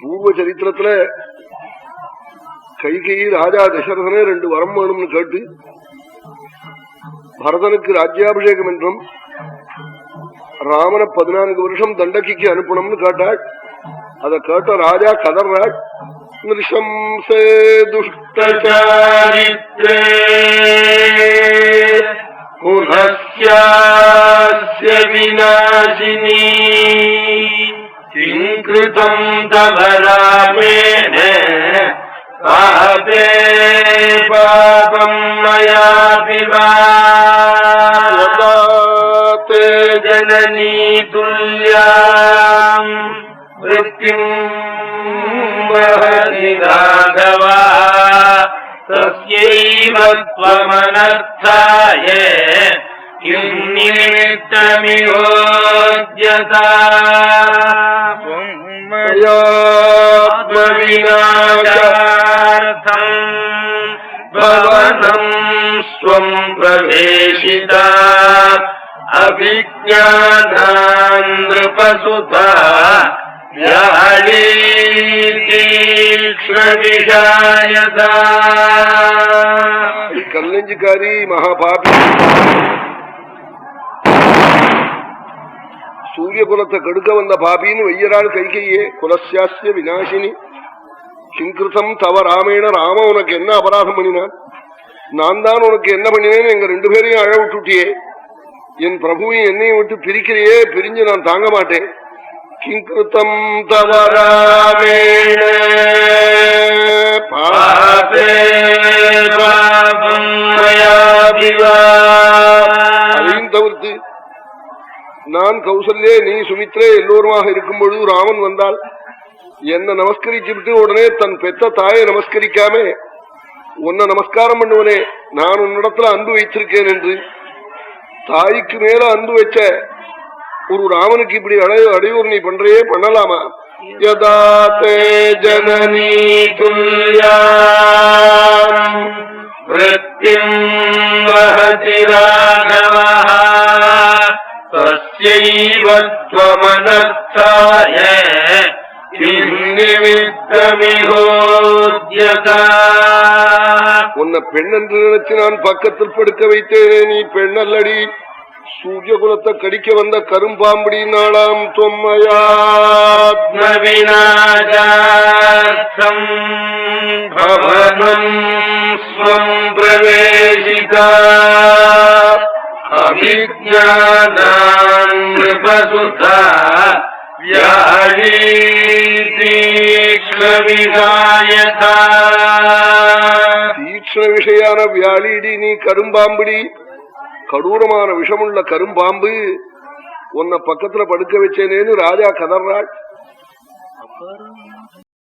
பூர்வ சரித்திரத்துல கைகேயி ராஜா தசரதனே 2 வரம் வேணும்னு கேட்டு பரதனுக்கு ராஜ்யாபிஷேகம் என்றும் ராமனை 14 வருஷம் தண்டகிக்கு அனுப்பணும்னு கேட்டாள். அதை கேட்ட ராஜா கதர்றாள். நிருஷம்சே துஷ்டசாரித்ரே குணஸ்யாஸ்ய விநாசினி கிம் கிருதம் தவ ராமேண பாபே பாபம் மயாபி வா தே ஜனனீ துல்யாம் விருத்திம் வஹதி ராഘவா தஸ்யைவ த்வமனர்த்தாய கிம் நிமித்தமியோஜ்யதா மயாத்மவிநாசார்த்தம் பவனம் ஸ்வம் பிரவேசிதா அபிஜ்ஞானாந்த்ருபசுதா கல்லஞ்சிக்காரி மகாபாபி சூரிய குலத்தை கெடுக்க வந்த பாபின்னு வெய்யராள் கைகையே. குலசாஸ்ய விநாசினி கிங்கிருத்தம் தவ ராமேண ராம உனக்கு என்ன அபராதம் பண்ணினான்? நான் தான் உனக்கு என்ன பண்ணினேன்? எங்க 2 பேரையும் அழ விட்டுட்டியே. என் பிரபுவையும் என்னையும் விட்டு பிரிக்கிறையே, பிரிஞ்சு நான் தாங்க மாட்டேன். கிங்கிருத்தம் தவ ராமேண பாபே பாபம் மயாபி வா. அதையும் தவிர்த்து நான் கௌசல்யே நீ சுமித்ரே எல்லோருமாக இருக்கும் பொழுது ராமன் வந்தால் என்ன நமஸ்கரிச்சு விட்டு உடனே தன் பெத்த தாயை நமஸ்கரிக்காம உன்னை நமஸ்காரம் பண்ணுவனே, நான் உன்னிடத்துல அன்பு வைத்திருக்கேன் என்று தாய்க்கு மேல அன்பு வச்ச ஒரு ராமனுக்கு இப்படி அடையூர் நீ பண்றையே பண்ணலாமா? யதா தே ஜனனீ துல்யாம் விருத்திம் வஹதி ராഘவா தஸ்யைவ த்வமனர்த்தாய கிம் நிமித்தமியோஜ்யதா. உன்னை பெண் என்று நினைச்சு நான் பக்கத்தில் படுக்க வைத்தேனே, நீ பெண் அல்லடி. சூரிய குலத்தை கடிக்க வந்த கரும்பாம்படி நாளாம் தொம்மையாத்மவிநாசார்த்தம் பவனம் ஸ்வம் பிரவேசிதா அபிஜ்ஞானாந்த்ருபசுதா தீக்ஷ்ண விஷயான வியாழீடி நீ கரும்பாம்படி, கடூரமான விஷமுள்ள கரும்பாம்பு. உன்னை பக்கத்துல படுக்க வச்சேனேன்னு ராஜா கதர்றாள்.